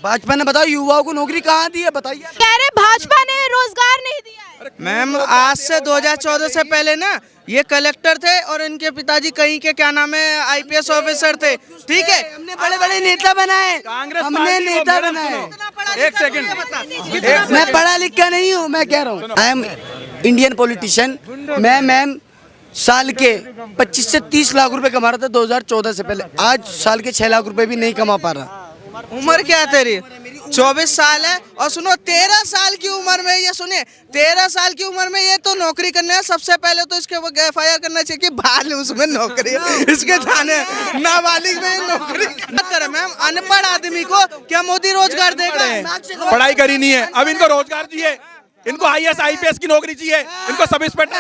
भाजपा ने बताओ युवाओं को नौकरी कहाँ दी है, बताइए। कह रहे भाजपा ने रोजगार नहीं दिया है। मैम आज से 2014 से पहले ना ये कलेक्टर थे और इनके पिताजी कहीं के क्या नाम है आईपीएस ऑफिसर थे, ठीक है। हमने बड़े बड़े नेता बनाए, हमने नेता बनाए। एक सेकंड, मैं पढ़ा लिखा नहीं हूँ, मैं कह रहा हूँ आई एम इंडियन पॉलिटिशियन। मैं मैम साल के 25 से 30 लाख रुपए कमा रहा था 2014 से पहले, आज साल के 6 लाख रुपए भी नहीं कमा पा रहा। उम्र क्या है तेरी? 24 साल है। और सुनो 13 साल की उम्र में, ये सुनिए 13 साल की उम्र में ये तो नौकरी करने है। सबसे पहले तो इसके FIR करना चाहिए कि बाल उसमें नौकरी है, इसके थाने नाबालिग में नौकरी करे। मैम अनपढ़ आदमी को क्या मोदी रोजगार दे रहे हैं? पढ़ाई करी नहीं है, अब इनको रोजगार चाहिए, इनको IAS IPS की नौकरी चाहिए, इनको सब इंस्पेक्टर,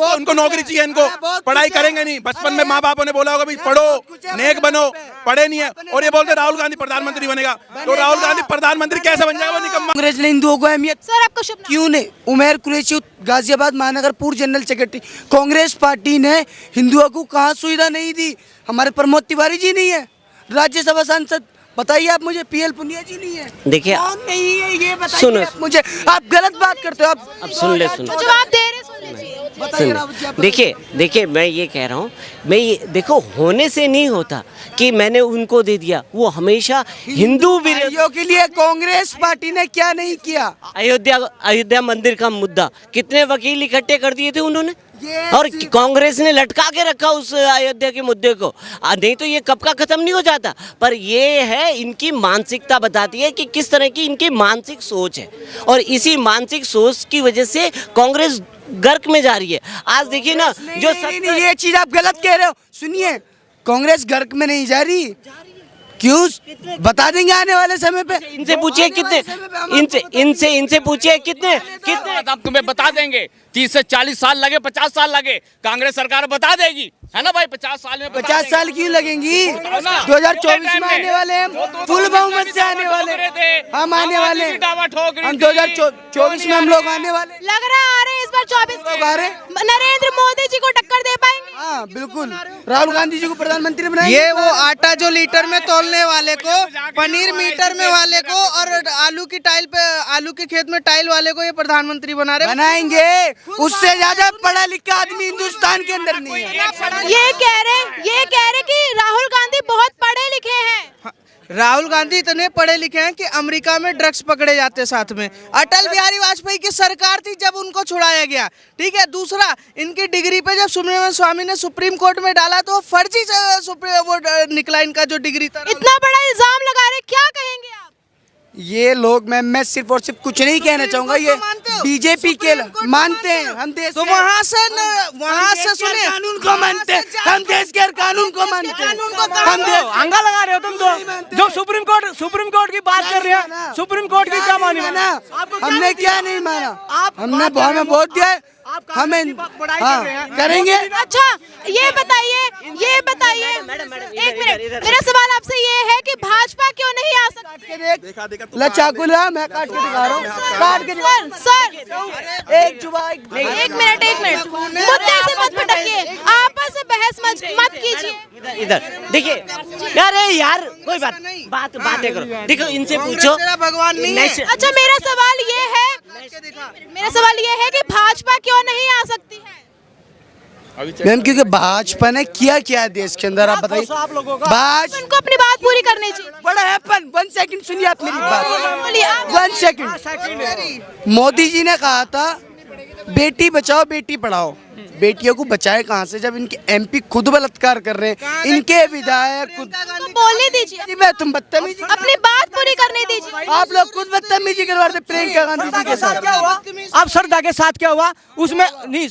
उनको नौकरी चाहिए। इनको पढ़ाई करेंगे नहीं। बचपन में माँ बापों ने बोला होगा भाई पढ़ो, नेक बनो, पढ़े नहीं है। और ये बोलते राहुल गांधी प्रधानमंत्री बनेगा, तो राहुल गांधी प्रधानमंत्री कैसे बन जाएगा? वो निकम्मा। कांग्रेस ने हिंदुओं को अहमियत सर आपका शुभ नाम? क्यों नहीं? उमेर कुरैशी, गाजियाबाद महानगर पूर्व जनरल सेक्रेटरी। कांग्रेस पार्टी ने हिंदुओं को कहाँ सुविधा नहीं दी? हमारे प्रमोद तिवारी जी नहीं है राज्यसभा सांसद, बताइए आप मुझे। PL पुनिया जी नहीं है, देखिए कौन नहीं है ये बताइए सुनो, आप मुझे। आप गलत बात करते हो। अब सुन ले, सुन जवाब दे रहे सुन लीजिए। सुन। देखिए मैं ये कह रहा हूँ, मैं ये देखो होने से नहीं होता कि मैंने उनको दे दिया। वो हमेशा हिंदू भाइयों के लिए कांग्रेस पार्टी ने क्या नहीं किया? अयोध्या मंदिर का मुद्दा कितने वकील इकट्ठे कर दिए थे उन्होंने, और कांग्रेस ने लटका के रखा उस अयोध्या के मुद्दे को। नहीं तो ये कब का खत्म नहीं हो जाता। पर ये है इनकी मानसिकता बताती है कि किस तरह की इनकी मानसिक सोच है, और इसी मानसिक सोच की वजह से कांग्रेस गर्क में जा रही है। आज देखिए ना जो ये चीज आप गलत कह रहे हो। सुनिए, कांग्रेस गर्क में नहीं जा रही। क्यों? बता देंगे आने वाले समय पे। इनसे पूछिए कितने, इनसे पूछिए कितने हम तुम्हें बता देंगे। 30 से 40 साल लगे, 50 साल लगे, कांग्रेस सरकार बता देगी, है ना भाई? 50 साल में 50 साल क्यों लगेंगी? 2024 में आने वाले हैं, फुल बहुमत से आने वाले हम, आने वाले हम 2024 में हम लोग आने वाले। लग रहा है आ रहे हैं इस बार 24 लोग आ रहे। नरेंद्र मोदी जी को टक्कर दे पाएंगे? हाँ बिल्कुल, राहुल गांधी जी को प्रधानमंत्री बनाएंगे। ये वो आटा जो लीटर में तोलने वाले को, पनीर मीटर में वाले को, और आलू की टाइल पे, आलू के खेत में टाइल वाले को ये प्रधानमंत्री बना रहे बनाएंगे। उससे ज्यादा पढ़ा लिखा आदमी हिंदुस्तान के अंदर नहीं है। ये कह रहे कि राहुल गांधी बहुत पढ़े लिखे हैं। राहुल गांधी इतने पढ़े लिखे हैं कि अमेरिका में ड्रग्स पकड़े जाते साथ में। अटल बिहारी वाजपेयी की सरकार थी जब उनको छुड़ाया गया, ठीक है। दूसरा, इनकी डिग्री पे जब सुब्रमण्यम स्वामी ने सुप्रीम कोर्ट में डाला तो फर्जी वो निकला इनका जो डिग्री था। इतना बड़ा इल्जाम लगा रहे, क्या कहेंगे आप? ये लोग, मैं सिर्फ और सिर्फ कुछ नहीं कहना चाहूंगा। ये बीजेपी के मानते हैं, हम देश तो वहाँ से सुने कानून को मानते हैं, हम देश के कानून को मानते हैं। हम हंगा लगा रहे हो तुम तो, जो सुप्रीम कोर्ट की बात कर रहे हैं। सुप्रीम कोर्ट की क्या मानी? हमने क्या नहीं माना, हमने वोट दिया, हमें करेंगे। अच्छा ये बताइए एक मिनट, मेरा सवाल आपसे ये है कि भाजपा क्यों नहीं आ सकती? चाकू ला, मैं काट के दिखा रहा हूँ, काट के सर एक जुबान। एक मिनट मुद्दे से मत भटकिए, आपस में बहस मत कीजिए। इधर देखिए, अरे यार कोई बातें करो। देखो इनसे पूछो, भगवान नहीं है। अच्छा मेरा सवाल ये है कि भाजपा क्यों नहीं आ सकती है? मैम क्योंकि भाजपा ने किया क्या देश के अंदर, आप बताइए। भाजपा उनको अपनी बात पूरी करनी चाहिए। बड़ा है 1 सेकंड सुनिए आप मेरी बात। 1 सेकंड। मोदी जी ने कहा था बेटी बचाओ बेटी पढ़ाओ। बेटियों को बचाए कहाँ से जब इनके MP खुद बलात्कार कर रहे हैं, इनके विधायक खुद। बोलने दीजिए, तुम बदतमीजी, अपनी बात पूरी करने दीजिए। आप लोग खुद बदतमीजी करवा रहे प्रियंका गांधी जी के साथ। क्या हुआ? अब सरदा के साथ क्या हुआ? उसमें नहीं,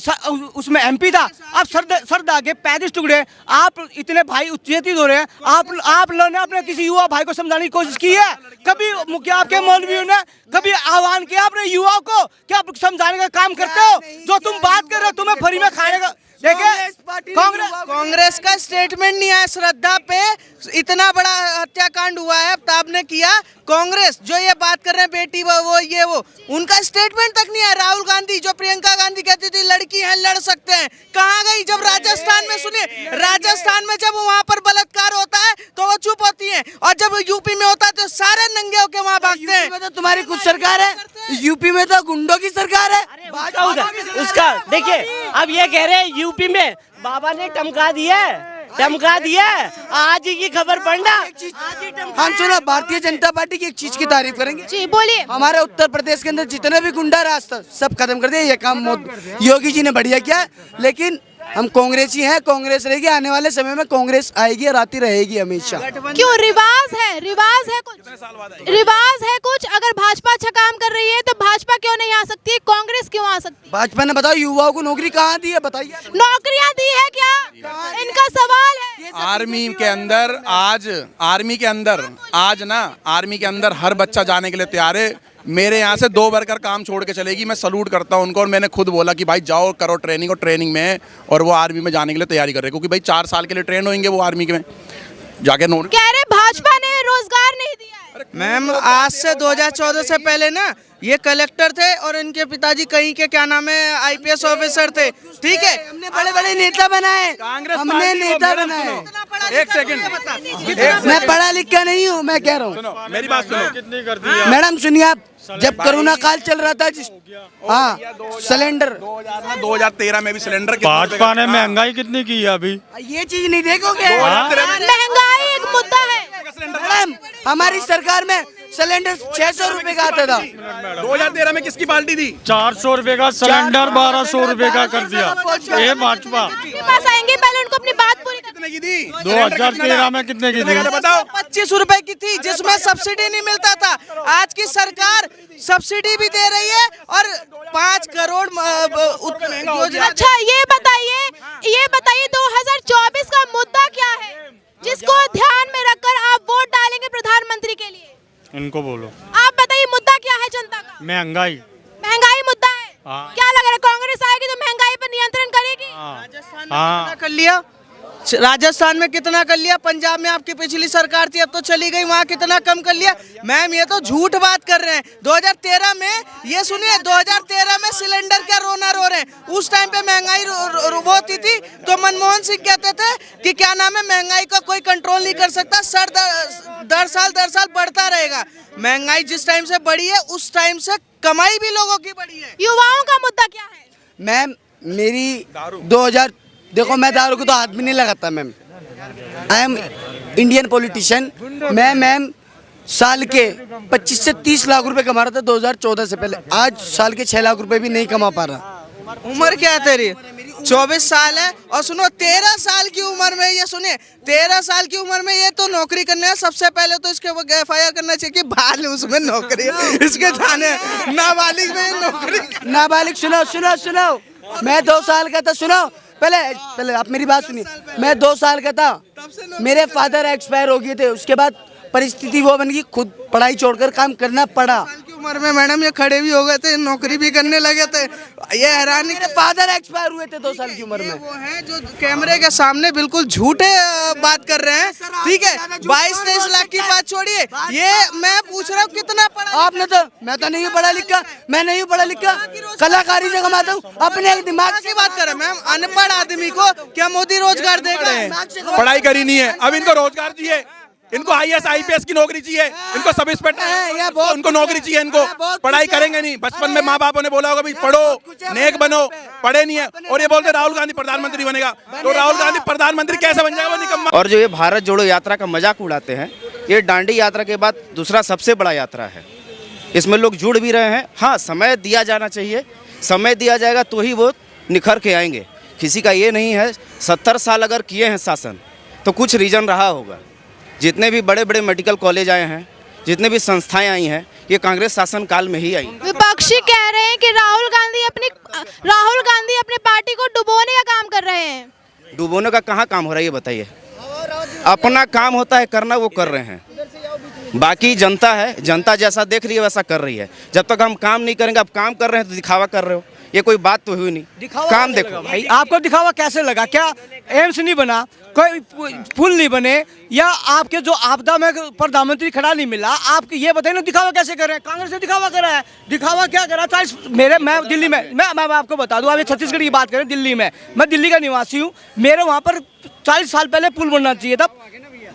उसमें MP था। अब सरदा के 35 टुकड़े, आप इतने भाई उत्तेजित हो रहे हैं। आप लोगों ने अपने किसी युवा भाई को समझाने की कोशिश की है? कभी मुखिया आपके मौलवियों ने कभी आह्वान किया अपने युवाओं को कि आप समझाने का काम करते हो? जो तुम बात कर रहे हो तुम्हें फ्री में खाने का। देखिए कांग्रेस का स्टेटमेंट नहीं आया, श्रद्धा पे इतना बड़ा हत्याकांड हुआ है, अब आपने किया कांग्रेस जो ये बात कर रहे हैं बेटी वो ये वो उनका स्टेटमेंट तक नहीं है। राहुल गांधी जो प्रियंका गांधी कहती थी लड़की है लड़ सकते हैं, कहाँ गई? जब राजस्थान में सुनिए, राजस्थान में जब वहाँ पर बलात्कार होता है तो वो चुप होती है, और जब यूपी में होता है तो सारे नंगे होके वहाँ भागते हैं। में तो तुम्हारी कुछ सरकार है, यूपी में तो गुंडों की सरकार है। उसका देखिए, अब ये कह रहे हैं यूपी में बाबा ने टमका दिया, आज ही की खबर पढ़ना। हम सुनो, भारतीय जनता पार्टी की एक चीज की तारीफ करेंगे। जी बोलिए। हमारे उत्तर प्रदेश के अंदर जितने भी गुंडा राज था सब खत्म कर दिया। ये काम योगी जी ने बढ़िया किया, लेकिन हम कांग्रेसी हैं, कांग्रेस रहेगी। आने वाले समय में कांग्रेस आएगी और आती रहेगी हमेशा। क्यों? रिवाज है कुछ। अगर भाजपा अच्छा काम कर रही है तो भाजपा क्यों नहीं आ सकती, कांग्रेस क्यों आ सकती है? भाजपा ने बताओ युवाओं को नौकरी कहाँ दी है, बताइए। नौकरियां दी है क्या, इनका सवाल है। आर्मी के अंदर आज हर बच्चा जाने के लिए तैयार है। मेरे यहाँ से 2 वर्कर काम छोड़ के चलेगी, मैं सलूट करता हूँ उनको। और मैंने खुद बोला कि भाई जाओ करो ट्रेनिंग, और ट्रेनिंग में और वो आर्मी में जाने के लिए तैयारी कर रहे हैं, क्योंकि भाई 4 साल के लिए ट्रेन होंगे वो आर्मी में जाके। कह रहे भाजपा ने रोजगार नहीं दिया है। मैम आज से 2014 से पहले ना ये कलेक्टर थे और इनके पिताजी कहीं के क्या नाम है आईपीएस ऑफिसर थे, ठीक है। हमने बड़े बड़े नेता बनाए, हमने नेता बनाए। एक सेकंड, मैं पढ़ा लिखा नहीं हूँ, मैं कह रहा हूँ। मेरी बात सुनो। कितनी कर दी है? मैडम सुनिए, आप जब कोरोना काल चल रहा था हाँ सिलेंडर 2013 में भी सिलेंडर भाजपा ने महंगाई कितनी की है अभी? ये चीज नहीं देखोगे। महंगाई एक मुद्दा है। मैडम हमारी सरकार में सिलेंडर 600 रुपए का आता था। 2013 में किसकी पार्टी थी? 400 रुपए का सिलेंडर 1200 रुपए का कर दिया ये भाजपा। पास आएंगे, पहले उनको अपनी बात पूरी कितने की थी? 2013 में कितने की थी? बताओ। 25 रुपए की थी, जिसमें सब्सिडी नहीं मिलता था। आज की सरकार सब्सिडी भी दे रही है और 5 करोड़ योजना। अच्छा ये बताइए 2024 का मुद्दा क्या है जिसको ध्यान में रखकर आप वोट डालेंगे प्रधानमंत्री के लिए? इनको बोलो, आप बताइए मुद्दा क्या है जनता का? महंगाई मुद्दा है। हाँ। क्या लग रहा है कांग्रेस आएगी तो महंगाई पर नियंत्रण करेगी? हाँ कर लिया, राजस्थान में कितना कर लिया, पंजाब में आपकी पिछली सरकार थी अब तो चली गई, वहाँ कितना कम कर लिया। मैम ये तो झूठ बात कर रहे हैं। 2013 में ये सुनिए, 2013 में सिलेंडर क्या रोना रो रहे हैं। उस टाइम पे महंगाई होती थी तो मनमोहन सिंह कहते थे कि क्या नाम है महंगाई का कोई कंट्रोल नहीं कर सकता, दर साल बढ़ता रहेगा। महंगाई जिस टाइम से बढ़ी है उस टाइम से कमाई भी लोगों की बढ़ी है। युवाओं का मुद्दा क्या है? मैम मेरी 2000 देखो, मैं दारू को तो हाथ भी नहीं लगाता ma'am. I am Indian politician. मैं मैम साल के 25 से 30 लाख रुपए कमा रहा था 2014 से पहले। आज साल के 6 लाख रुपए भी नहीं कमा पा रहा। उम्र क्या है तेरी? 24 साल है। और सुनो 13 साल की उम्र में ये सुनिए 13 साल की उम्र में ये तो नौकरी करने है। सबसे पहले तो इसके FIR करना चाहिए कि बाल उसमें नौकरी है, इसके जाने नाबालिग में नौकरी। नाबालिग सुनो, मैं 2 साल का था। सुनो पहले आप मेरी बात सुनिए। मैं 2 साल का था, मेरे फादर एक्सपायर हो गए थे। उसके बाद परिस्थिति वो बन गई, खुद पढ़ाई छोड़कर काम करना पड़ा। उम्र में मैडम ये खड़े भी हो गए थे, नौकरी भी करने लगे थे। ये हैरानी के फादर एक्सपायर हुए थे 2 साल की उम्र में। वो है जो कैमरे के सामने बिल्कुल झूठे बात कर रहे हैं, ठीक है। 22-23 लाख की बात छोड़िए, ये मैं पूछ रहा हूँ कितना पढ़ा? आपने तो, मैं तो नहीं हूँ पढ़ा लिखा, मैं नहीं हूँ पढ़ा लिखा, कलाकारी से कमाता हूँ अपने दिमाग की बात कर रहे हैं। मैम अनपढ़ आदमी को क्या मोदी रोजगार देख रहे हैं? पढ़ाई करी नहीं है, अब इनको रोजगार चाहिए। इनको IAS IPS की नौकरी चाहिए, इनको सब इंस्पेक्टर, उनको नौकरी चाहिए। इनको पढ़ाई करेंगे नहीं। बचपन में माँ बापों ने बोला होगा भाई पढ़ो, नेक बनो, पढ़े नहीं है। और ये बोलते राहुल गांधी प्रधानमंत्री बनेगा, तो राहुल गांधी प्रधानमंत्री कैसे बन जाएगा? वो निकम्मा। और जो ये भारत जोड़ो यात्रा का मजाक उड़ाते हैं, ये दांडी यात्रा के बाद दूसरा सबसे बड़ा यात्रा है। इसमें लोग जुड़ भी रहे हैं। हाँ, समय दिया जाना चाहिए, समय दिया जाएगा तो ही वो निखर के आएंगे। किसी का ये नहीं है 70 साल अगर किए हैं शासन तो कुछ रीजन रहा होगा। जितने भी बड़े बड़े मेडिकल कॉलेज आए हैं, जितने भी संस्थाएं आई हैं, ये कांग्रेस शासन काल में ही आई। विपक्षी कह रहे हैं कि राहुल गांधी अपनी पार्टी को डुबोने का काम कर रहे हैं। डुबोने का कहाँ काम हो रहा है ये बताइए? अपना काम होता है करना, वो कर रहे हैं। बाकी जनता है, जनता जैसा देख रही है वैसा कर रही है। जब तक हम काम नहीं करेंगे, आप काम कर रहे हैं तो दिखावा कर रहे हो। ये कोई बात तो हुई नहीं। दिखावा काम कैसे देखो लगा भाई, आपको दिखावा कैसे लगा? क्या एम्स नहीं बना, कोई पुल नहीं बने, या आपके जो आपदा में प्रधानमंत्री खड़ा नहीं मिला? आप ये बताइए ना, दिखावा कैसे कर रहे हैं? कांग्रेस ने दिखावा करा है। दिखावा क्या करा था? मैं दिल्ली में, मैं आपको बता दूं, अभी छत्तीसगढ़ की बात करें, दिल्ली में, मैं दिल्ली का निवासी हूँ। मेरे वहाँ पर 40 साल पहले पुल बनना चाहिए था,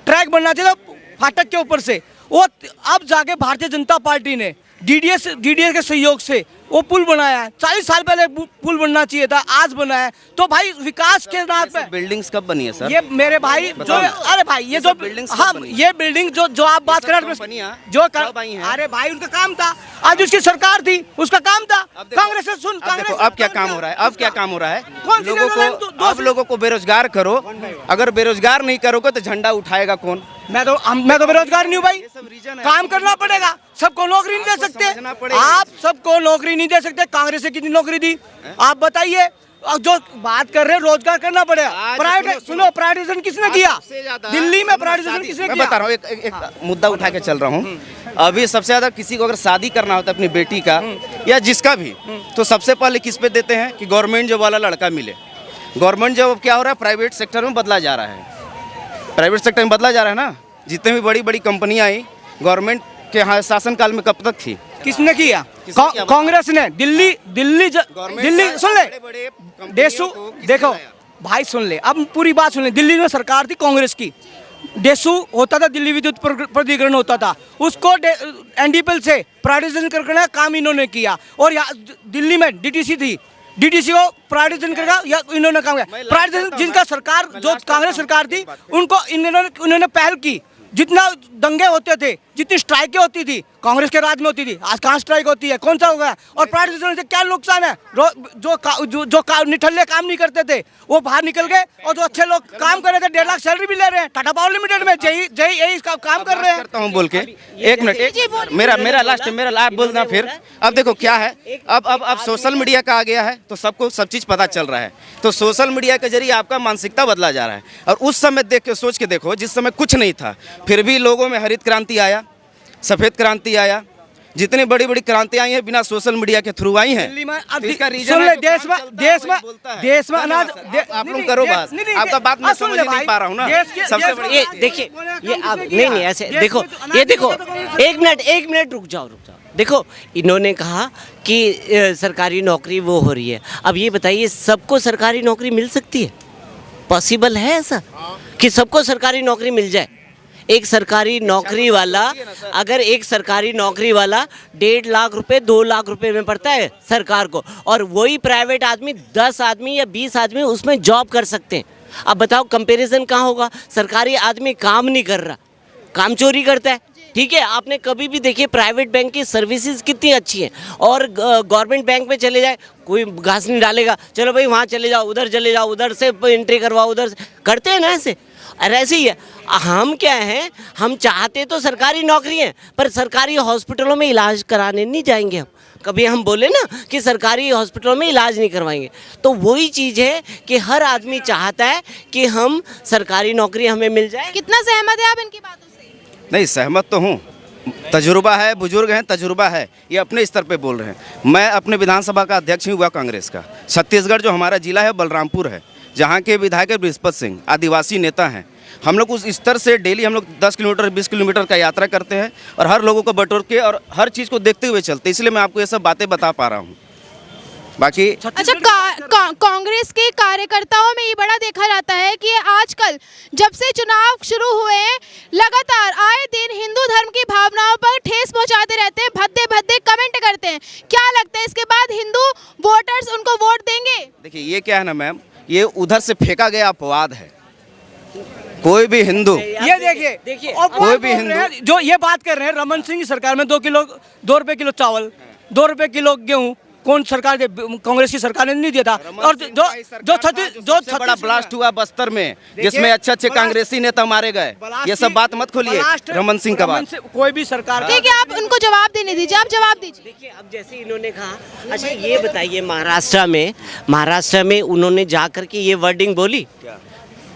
ट्रैक बनना चाहिए था फाटक के ऊपर से। वो अब जाके भारतीय जनता पार्टी ने डीडीएस के सहयोग से वो पुल बनाया है। 40 साल पहले पुल बनना चाहिए था, आज बना है। तो भाई विकास के नाम पे बिल्डिंग्स कब बनी है सर? ये मेरे भाई जो, अरे भाई ये जो बिल्डिंग्स, हाँ ये बिल्डिंग जो आप बात कर रहे हैं, जो अरे भाई उनका काम था, आज उसकी सरकार थी, उसका काम था। कांग्रेस से सुन, कांग्रेस अब क्या काम हो रहा है? अब क्या काम हो रहा है? कौन सी लोगों जगह को, आप लोगों को बेरोजगार करो। अगर बेरोजगार नहीं करोगे तो झंडा उठाएगा कौन? मैं तो बेरोजगार नहीं हूँ भाई, काम करना पड़ेगा। सबको नौकरी नहीं दे सकते आप, सबको नौकरी नहीं दे सकते। कांग्रेस ने कितनी नौकरी दी आप बताइए? और जो बात कर रहे हैं रोजगार करना पड़ेगा। प्राइवेट सुनो, प्राइवेटाइजेशन किसने किया दिल्ली में? प्राइवेटाइजेशन किसने किया? मैं बता रहा हूँ, एक मुद्दा उठा के चल रहा हूँ। अभी सबसे ज्यादा किसी को अगर शादी करना होता है अपनी बेटी का या जिसका भी, तो सबसे पहले किस पे देते हैं कि गवर्नमेंट जॉब वाला लड़का मिले। गवर्नमेंट जॉब क्या हो रहा है? प्राइवेट सेक्टर में बदला जा रहा है। प्राइवेट सेक्टर में बदला जा रहा है ना। जितने भी बड़ी बड़ी कंपनियां आई गवर्नमेंट के शासनकाल में कब तक थी? किसने किया? कांग्रेस ने। दिल्ली सुन ले देशु, देखो भाई सुन ले, अब पूरी बात सुन ले। दिल्ली में सरकार थी कांग्रेस की, डेसू होता था, दिल्ली विद्युत प्राधिकरण होता था, उसको एनडीपीएल से प्राइवेटाइजेशन करने का काम इन्होंने किया। और यहाँ दिल्ली में डीटीसी थी, डीटीसी को प्राइवेटाइजेशन करेगा या इन्होंने काम किया। प्राइवेटाइजेशन जिनका सरकार, जो कांग्रेस सरकार थी, उनको इन्होंने पहल की। जितना दंगे होते थे, जितनी स्ट्राइकें होती थी, कांग्रेस के राज में होती थी। आज कहाँ स्ट्राइक होती है? कौन सा हो गया? और प्राइवेटाइजेशन से क्या नुकसान है? जो निठल्ले काम नहीं करते थे वो बाहर निकल गए, और जो अच्छे लोग काम कर रहे थे 1.5 लाख सैलरी भी ले रहे हैं। टाटा पावर लिमिटेड में यही काम कर रहे हैं। करता हूँ बोल के एक मिनट, मेरा लास्ट बोलना। फिर अब देखो क्या है, अब सोशल मीडिया का आ गया है तो सबको सब चीज़ पता चल रहा है। तो सोशल मीडिया के जरिए आपका मानसिकता बदला जा रहा है। और उस समय देख के सोच के देखो, जिस समय कुछ नहीं था, फिर भी लोगों में हरित क्रांति आया, सफ़ेद क्रांति आया। जितनी बड़ी बड़ी क्रांतियां आई हैं बिना सोशल मीडिया के थ्रू आई हैं। इसका रीजन है देश में अनाज आप लोग करो बात, आपका बात मैं समझ नहीं पा रहा हूँ ना। सबसे बड़ी ये देखिए, ये आप नहीं ऐसे देखो, ये देखो, एक मिनट रुक जाओ। देखो, इन्होंने कहा कि सरकारी नौकरी वो हो रही है। अब ये बताइए, सबको सरकारी नौकरी मिल सकती है? पॉसिबल है ऐसा कि सबको सरकारी नौकरी मिल जाए? एक सरकारी नौकरी वाला, अगर एक सरकारी नौकरी वाला 1.5 लाख रुपए 2 लाख रुपए में पड़ता है सरकार को, और वही प्राइवेट आदमी 10 आदमी या 20 आदमी उसमें जॉब कर सकते हैं। अब बताओ कंपैरिजन कहाँ होगा? सरकारी आदमी काम नहीं कर रहा, काम चोरी करता है। ठीक है, आपने कभी भी देखिए प्राइवेट बैंक की सर्विसेज कितनी अच्छी हैं, और गवर्नमेंट बैंक में चले जाए, कोई घास नहीं डालेगा, चलो भाई वहाँ चले जाओ, उधर चले जाओ, उधर से एंट्री करवाओ, उधर से करते हैं ना ऐसे। और ऐसे ही है, हम क्या हैं, हम चाहते तो सरकारी नौकरी है, पर सरकारी हॉस्पिटलों में इलाज कराने नहीं जाएंगे हम। कभी हम बोले ना कि सरकारी हॉस्पिटलों में इलाज नहीं करवाएंगे, तो वही चीज़ है कि हर आदमी चाहता है कि हम सरकारी नौकरी हमें मिल जाए। कितना सहमत है आप इनकी बातों से? नहीं, सहमत तो हूँ। तजुर्बा है, बुजुर्ग हैं, तजुर्बा है, ये अपने स्तर पे बोल रहे हैं। मैं अपने विधानसभा का अध्यक्ष ही हुआ कांग्रेस का। छत्तीसगढ़ जो हमारा जिला है बलरामपुर है, जहाँ के विधायक बृहस्पति सिंह आदिवासी नेता हैं। हम लोग उस स्तर से डेली हम लोग 10 किलोमीटर 20 किलोमीटर का यात्रा करते हैं, और हर लोगों को बटोर के और हर चीज़ को देखते हुए चलते, इसलिए मैं आपको ये सब बातें बता पा रहा हूँ। बाकी अच्छा, कांग्रेस के कार्यकर्ताओं में ये बड़ा देखा जाता है कि आजकल जब से चुनाव शुरू हुए हैं, लगातार आए दिन हिंदू धर्म की भावनाओं पर ठेस पहुंचाते रहते हैं, भद्दे भद्दे कमेंट करते हैं। क्या लगता है इसके बाद हिंदू वोटर्स उनको वोट देंगे? देखिए, ये क्या है ना मैम, ये उधर से फेंका गया अपवाद है। कोई भी हिंदू, ये देखिए कोई भी हिंदू जो ये बात कर रहे हैं, रमन सिंह की सरकार में 2 रुपए किलो चावल, 2 रुपए किलो गेहूँ, कौन सरकार दे? कांग्रेस की सरकार ने नहीं दिया था। और जो बड़ा ब्लास्ट हुआ बस्तर में, जिसमें अच्छे कांग्रेसी नेता मारे गए, ये सब बात मत खोलिए रमन सिंह का बात। कोई भी सरकार, ठीक है, आप उनको जवाब देने दीजिए, आप जवाब दीजिए। देखिए, अब जैसे इन्होंने कहा, अच्छा ये बताइए, महाराष्ट्र में उन्होंने जा कर के ये वर्डिंग बोली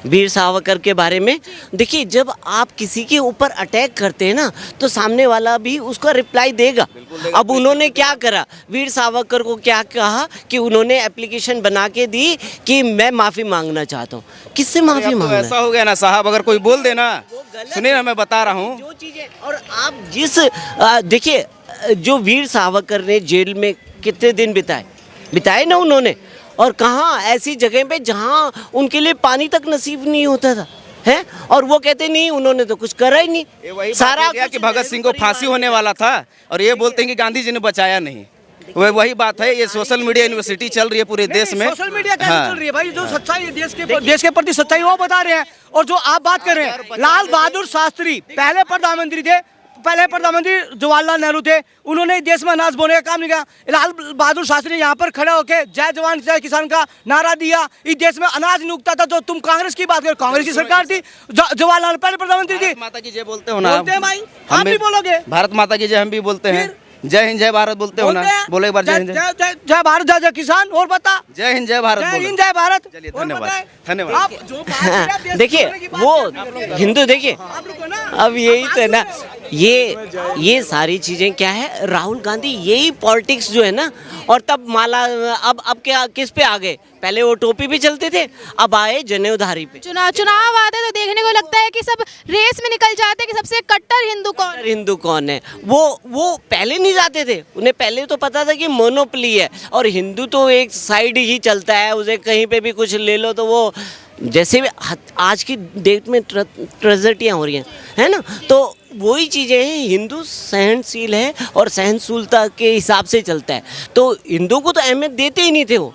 वीर सावरकर के बारे में। देखिए, जब आप किसी के ऊपर अटैक करते हैं ना तो सामने वाला भी उसका रिप्लाई देगा। अब उन्होंने क्या करा, वीर सावरकर को क्या कहा कि उन्होंने एप्लीकेशन बना के दी कि मैं माफ़ी मांगना चाहता हूँ। किससे माफ़ी तो मांगना? ऐसा हो गया ना साहब, अगर कोई बोल देना, सुनिए ना मैं बता रहा हूँ, जो चीज़ें, और आप जिस देखिए, जो वीर सावरकर ने जेल में कितने दिन बिताए ना उन्होंने, और कहाँ ऐसी जगह पे जहाँ उनके लिए पानी तक नसीब नहीं होता था, है, और वो कहते नहीं उन्होंने तो कुछ करा ही ये नहीं। वही सारा गया कि भगत सिंह को फांसी होने वाला था और ये बोलते हैं कि गांधी जी ने बचाया नहीं। वही बात है, ये सोशल मीडिया यूनिवर्सिटी चल रही है पूरे देश में। सोशल मीडिया कैसे चल रही है भाई? जो सच्चाई है देश के प्रति सच्चाई वो बता रहे हैं। और जो आप बात कर रहे हैं, लाल बहादुर शास्त्री पहले प्रधानमंत्री थे, पहले प्रधानमंत्री जवाहरलाल नेहरू थे, उन्होंने देश में अनाज बोने का काम नहीं किया। लाल बहादुर शास्त्री ने यहाँ पर खड़े होकर जय जवान जय किसान का नारा दिया। इस देश में अनाज नहीं उगता था। जो तुम कांग्रेस की बात करो, कांग्रेस की सरकार थी, जवाहरलाल पहले प्रधानमंत्री थी। माता की जय बोलते हो ना? बोलते हैं भाई, आप भी बोलोगे? भारत माता की जय हम भी बोलते हैं। जय हिंद जय भारत बोलते हो ना? बोलो एक बार जय हिंद जय भारत जय किसान। और बता, जय हिंद जय भारत। जय हिंद जय भारत। चलिए, और धन्यवाद बताएं। धन्यवाद। आप जो बात कर रहे हैं, देश देखिए, की बात वो कर रहे हैं। हिंदू, देखिए आप रुको ना। अब यही तो है ना, ये सारी चीज़ें क्या है, राहुल गांधी यही पॉलिटिक्स जो है ना। और तब माला, अब क्या किस पे आ गए? पहले वो टोपी पे चलते थे, अब आए जनेऊधारी पे। चुनाव आते तो देखने को लगता है कि सब रेस में निकल जाते हैं कि सबसे कट्टर हिंदू कौन है। वो पहले नहीं जाते थे, उन्हें पहले तो पता था कि मोनोपोली है और हिंदू तो एक साइड ही चलता है, उसे कहीं पे भी कुछ ले लो तो वो, जैसे भी आज की डेट में ट्रेजेडियाँ हो रही हैं, है ना, तो वही चीज़ें हैं। हिंदू सहनशील है और सहनशीलता के हिसाब से चलता है, तो हिंदू को तो अहमियत देते ही नहीं थे वो।